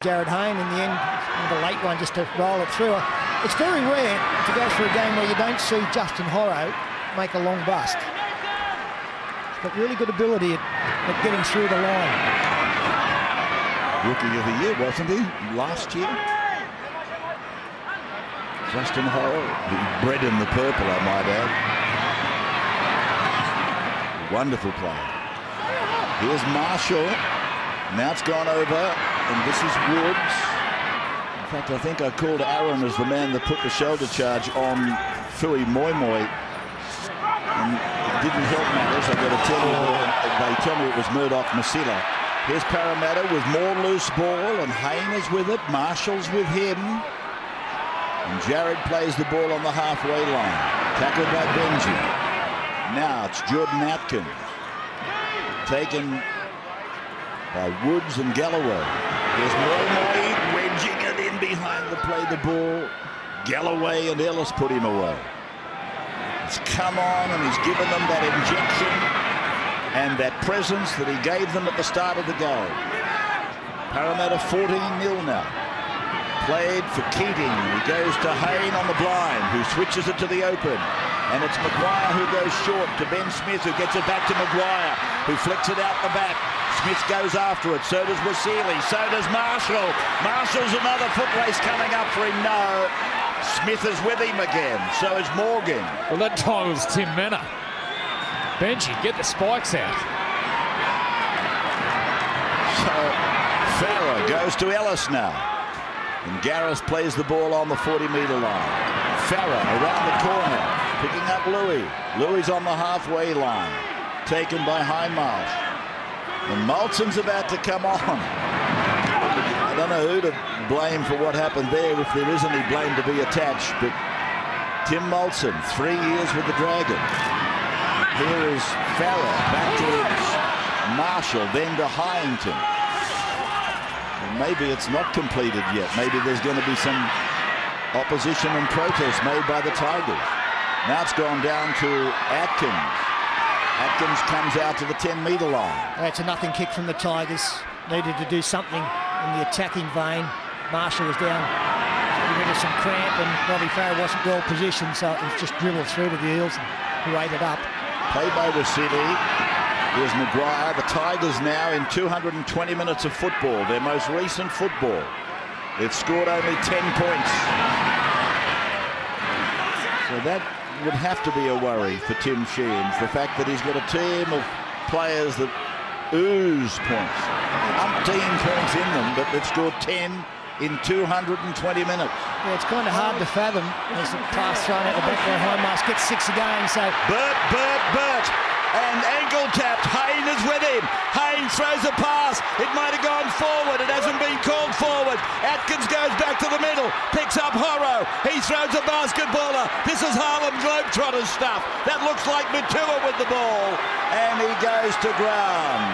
Jared Hayne in the end, the late one just to roll it through. It's very rare to go through a game where you don't see Justin Horrow make a long bust. He's got really good ability at getting through the line. Rookie of the year, wasn't he, last year? Justin Horrow, bred in the purple, I might add. Wonderful play. Here's Marshall. Now it's gone over, and this is Woods. In fact, I think I called Aaron as the man that put the shoulder charge on Fui Moimoi. And it didn't help matters, I've got to tell you. They tell me it was Murdoch Masila. Here's Parramatta with more loose ball, and Hayne is with it. Marshall's with him. And Jared plays the ball on the halfway line. Tackled by Benji. Now it's Jordan Atkins. Taken by Woods and Galloway. There's Moimoi wedging it in behind the play the ball. Galloway and Ellis put him away. It's come on, and he's given them that injection and that presence that he gave them at the start of the game. Parramatta 14-0 now. Played for Keating. He goes to Hayne on the blind, who switches it to the open. And it's Maguire who goes short to Ben Smith, who gets it back to Maguire, who flicks it out the back. Smith goes after it. So does Wasili. So does Marshall. Marshall's another foot race coming up for him. No. Smith is with him again. So is Morgan. Well, that time was Tim Mena. Benji, get the spikes out. So Farah goes to Ellis now. And Garris plays the ball on the 40-metre line. Farah around the corner, picking up Louis. Louis on the halfway line, taken by Hindmarsh. And Moulton's about to come on. I don't know who to blame for what happened there, if there is any blame to be attached, but Tim Moulton, 3 years with the Dragons. Here is Farah, back towards Marshall, then to Hyington. Maybe it's not completed yet. Maybe there's going to be some opposition and protest made by the Tigers. Now it's gone down to Atkins. Atkins comes out to the 10-metre line. That's a nothing kick from the Tigers. Needed to do something in the attacking vein. Marshall was down, getting rid of some cramp, and Robbie Farah wasn't well positioned, so it was just dribbled through to the Eels, who ate it up. Played by Wasili. Here's Maguire. The Tigers now in 220 minutes of football, their most recent football. They've scored only 10 points. So that would have to be a worry for Tim Sheens, the fact that he's got a team of players that ooze points. Umpteen points in them, but they've scored 10 in 220 minutes. Yeah, it's kind of hard to fathom. There's a pass thrown out the back there. Hindmarsh gets 6 again, so... Burt! And ankle tapped. Hayne is with him. Hayne throws a pass. It might have gone forward. It hasn't been called forward. Atkins goes back to the middle. Picks up Horrow. He throws a basketballer. This is Harlem Globetrotters stuff. That looks like Matua with the ball. And he goes to ground.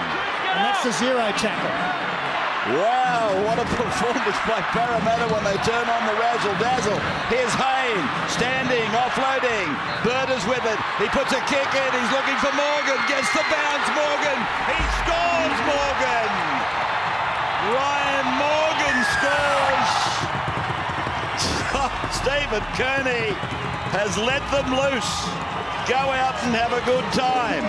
And that's the zero tackle. Wow, what a performance by Parramatta when they turn on the razzle-dazzle. Here's Hayne, standing, offloading. Bird is with it. He puts a kick in. He's looking for Morgan. Gets the bounce, Morgan. He scores, Morgan. Ryan Morgan scores. Stephen Kearney has let them loose. Go out and have a good time.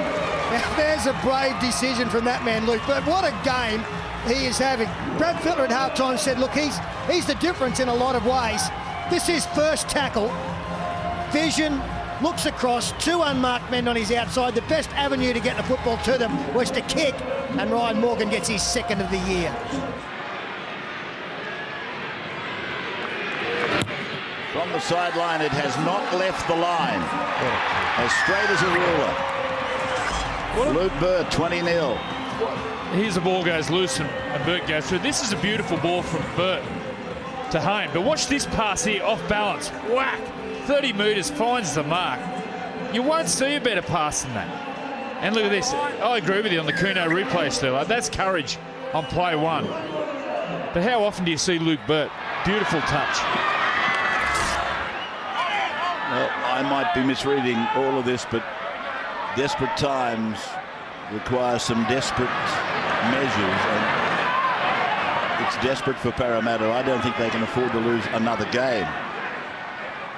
Now, there's a brave decision from that man, Luke. But what a game he is having. Brad Fittler at halftime said, look, he's the difference in a lot of ways. This is first tackle. Vision, looks across, 2 unmarked men on his outside. The best avenue to get the football to them was to kick, and Ryan Morgan gets his 2nd of the year. From the sideline, it has not left the line. As straight as a ruler. Luke Burt, 20-0. Here's the ball goes loose and Burt goes through. This is a beautiful ball from Burt to Hayne. But watch this pass here, off balance. Whack! 30 metres, finds the mark. You won't see a better pass than that. And look at this. I agree with you on the Kuno replay still. That's courage on play 1. But how often do you see Luke Burt? Beautiful touch. Well, I might be misreading all of this, but desperate times require some desperate measures, and It's desperate for Parramatta. I don't think they can afford to lose another game.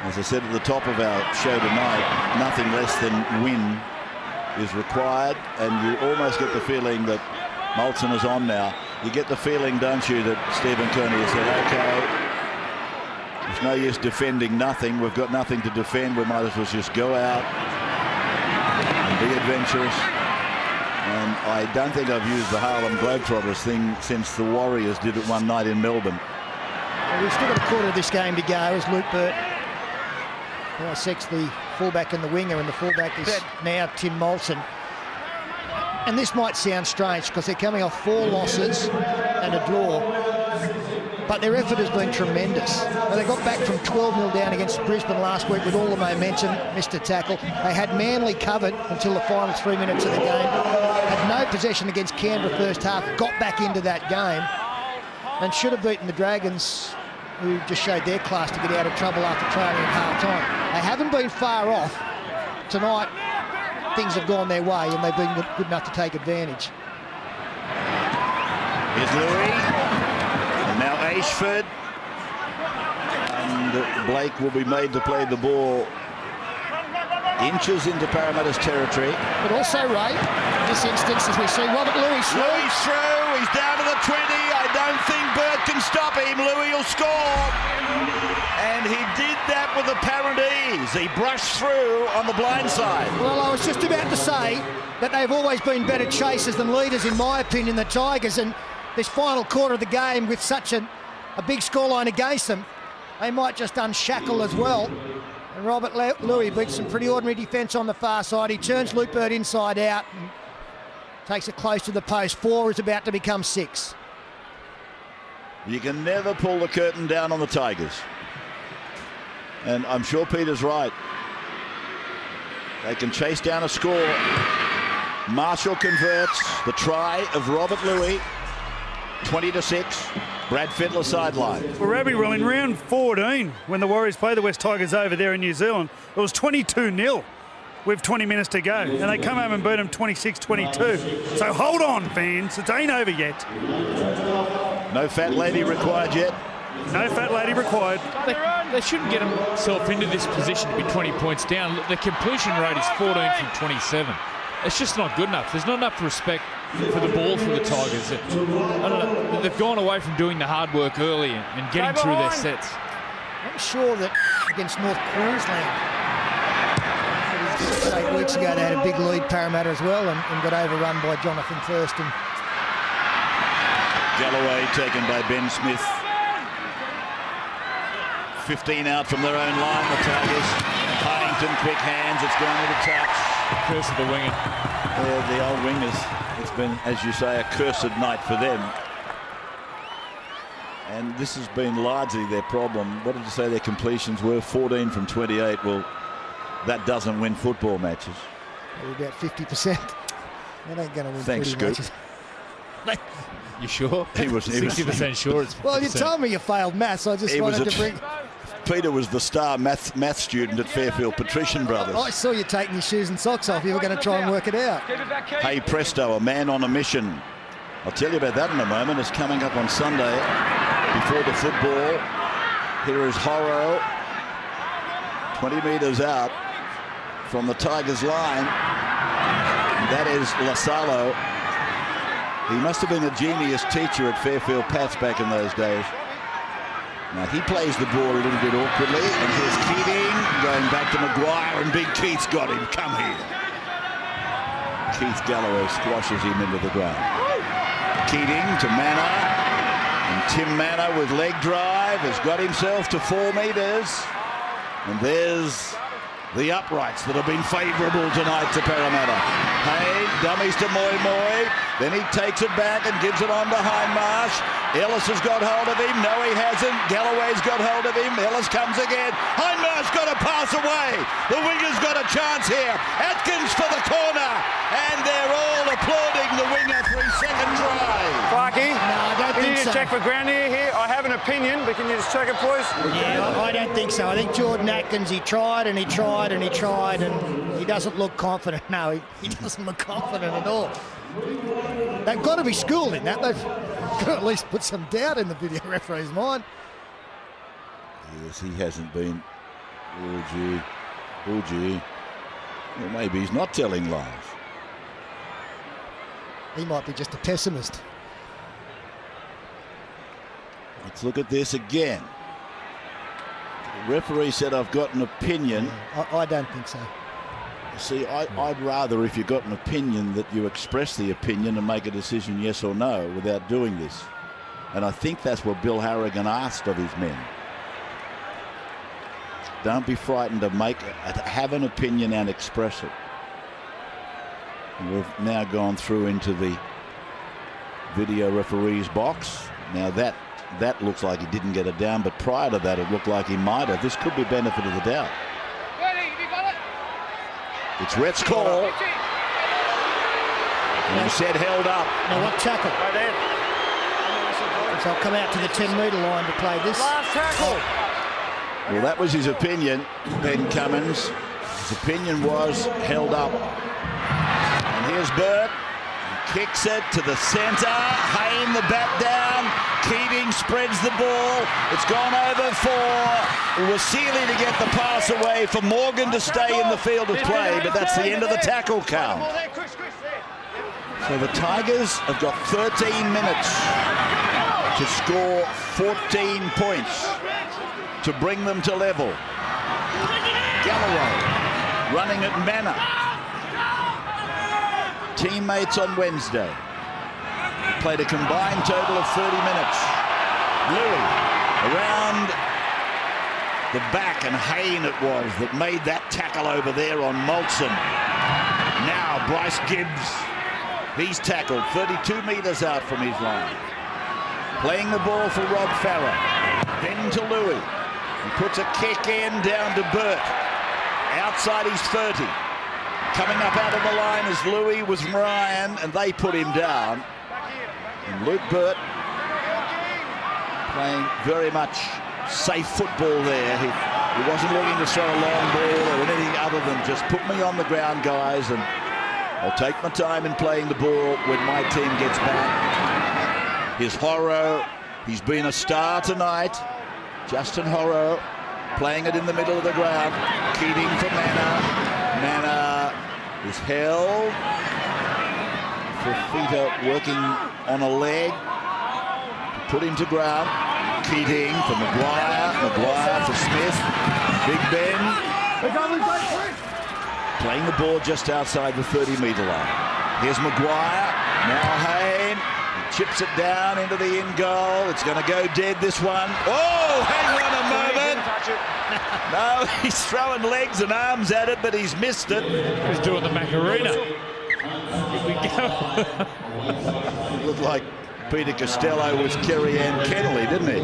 As I said at the top of our show tonight, nothing less than win is required, and you almost get the feeling that Moulton is on now. You get the feeling, don't you, that Stephen Kearney has said, okay, there's no use defending nothing. We've got nothing to defend. We might as well just go out and be adventurous. And I don't think I've used the Harlem Globetrotters thing since the Warriors did it one night in Melbourne. Well, we've still got a quarter of this game to go as Luke Burt dissects the fullback and the winger, and the fullback is now Tim Moulton. And this might sound strange because they're coming off 4 losses and a draw, but their effort has been tremendous. Now, they got back from 12-0 down against Brisbane last week with all the momentum, missed a tackle. They had Manly covered until the final 3 minutes of the game. Had no possession against Canberra first half, got back into that game and should have beaten the Dragons, who just showed their class to get out of trouble after trailing at half-time. They haven't been far off. Tonight, things have gone their way and they've been good enough to take advantage. Here's Louis, and now Ashford, and Blake will be made to play the ball inches into Parramatta's territory. But also, Ray, in this instance, as we see Robert Louis through. Louis through, he's down to the 20. I don't think Burt can stop him. Louis will score. And he did that with apparent ease. He brushed through on the blind side. Well, I was just about to say that they've always been better chasers than leaders, in my opinion, the Tigers. And this final quarter of the game, with such a big scoreline against them, they might just unshackle as well. And Robert Louis beats some pretty ordinary defence on the far side. He turns Luke Burt inside out and takes it close to the post. 4 is about to become 6. You can never pull the curtain down on the Tigers. And I'm sure Peter's right. They can chase down a score. Marshall converts the try of Robert Louis. 20-6. Brad Fittler sideline. Well, Robbie, well, in round 14, when the Warriors played the West Tigers over there in New Zealand, it was 22-0 with 20 minutes to go. And they come home and beat them 26-22. So hold on, fans. It ain't over yet. No fat lady required yet. No fat lady required. They shouldn't get themselves into this position to be 20 points down. The completion rate is 14 from 27. It's just not good enough. There's not enough respect for the ball for the Tigers. I don't know. They've gone away from doing the hard work early and getting through their sets. I'm sure that against North Queensland, 6 or 8 weeks ago, they had a big lead, Parramatta as well, and got overrun by Jonathan Thurston. Galloway taken by Ben Smith. 15 out from their own line, the Tigers. Parrington, quick hands, it's gone with a touch. Curse of the winger. The old wingers. It's been, as you say, a cursed night for them. And this has been largely their problem. What did you say their completions were? 14 from 28. Well, that doesn't win football matches. They're about 50%. They ain't going to win Thanks, footy Scoop. matches. You sure? He was 60% sure it's 50%. Well, you told me you failed maths. I just wanted to bring... Peter was the star math student at Fairfield Patrician Brothers. I saw you taking your shoes and socks off. You were going to try and work it out. Hey presto, a man on a mission. I'll tell you about that in a moment. It's coming up on Sunday before the football. Here is Horo, 20 metres out from the Tigers line. That is Lasalo. He must have been a genius teacher at Fairfield Pats back in those days. Now he plays the ball a little bit awkwardly, and here's Keating going back to Maguire, and Big Keith's got him. Come here. Keith Galloway squashes him into the ground. Keating to Manor, and Tim Manor with leg drive has got himself to 4 metres, and there's the uprights that have been favourable tonight to Parramatta. Hey, dummies to Moi Moi. Then he takes it back and gives it on to Hindmarsh. Ellis has got hold of him. No, he hasn't. Galloway's got hold of him. Ellis comes again. Hindmarsh got a pass away. The winger's got a chance here. Atkins for the corner. And they're all applauding the winger for his second try. Clarkie, No, I don't can think you so. just check for ground here? I have an opinion, but can you just check it, please? Yeah, I don't think so. I think Jordan Atkins, he tried and he tried and he tried, and he doesn't look confident. No, he doesn't look confident at all. They've got to be schooled in that. Could at least put some doubt in the video referee's mind. Yes, he hasn't been. Oh, gee. Oh, gee. Well, maybe he's not telling lies. He might be just a pessimist. Let's look at this again. The referee said, I've got an opinion. I don't think so. See, I'd rather, if you've got an opinion, that you express the opinion and make a decision yes or no without doing this. And I think that's what Bill Harrigan asked of his men. Don't be frightened to have an opinion and express it. And we've now gone through into the video referee's box. Now that looks like he didn't get it down, but prior to that it looked like he might have. This could be benefit of the doubt. It's Rhett's call. And he said held up. Now what tackle? Right there. So I'll come out to the 10-metre line to play this. Last tackle. Well, that was his opinion, Ben Cummins. His opinion was held up. And here's Burt. He kicks it to the centre. Hayne the bat down. Keating spreads the ball. It's gone over for Wasili to get the pass away, for Morgan to stay in the field of play, but that's the end of the tackle count. So the Tigers have got 13 minutes to score 14 points to bring them to level. Galloway running at Manor. Teammates on Wednesday. Played a combined total of 30 minutes. Louis around the back, and Hayne it was that made that tackle over there on Molson. Now Bryce Gibbs, he's tackled 32 metres out from his line. Playing the ball for Rob Farah. Then to Louis. He puts a kick in down to Burt. Outside his 30. Coming up out of the line is Louis with Ryan, and they put him down. And Luke Burt playing very much safe football there. He wasn't looking to throw a long ball or anything other than just put me on the ground, guys, and I'll take my time in playing the ball when my team gets back. Here's Horrow. He's been a star tonight. Justin Horrow playing it in the middle of the ground. Keating for Manor. Manor is held. Fafita working on a leg to put him to ground. Keating for Maguire. Maguire for Smith. Big Ben playing the ball just outside the 30-metre line. Here's Maguire. Now Hayne. He chips it down into the in goal. It's going to go dead, this one. Oh, hang on a moment. No, he's throwing legs and arms at it, but he's missed it. He's doing the Macarena. Here we go. Looked like Peter Costello was Kerry Ann Kennelly, didn't he?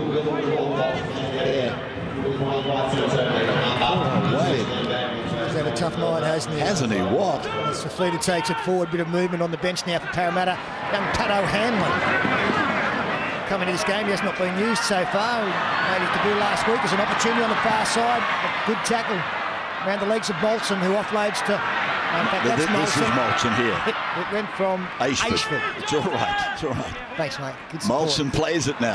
Yeah. Oh, Wade. He's had a tough night, hasn't he? Hasn't he? What? As Fafita takes it forward, bit of movement on the bench now for Parramatta. Young Tuddo Hanlon. Coming to this game, he has not been used so far. He made his debut last week. There's an opportunity on the far side. A good tackle around the legs of Molson, who offloads to... in fact, that's This is Molson here. It went from Ashford. Ashford. It's all right. It's all right. Thanks, mate. Good support. Molson plays it now.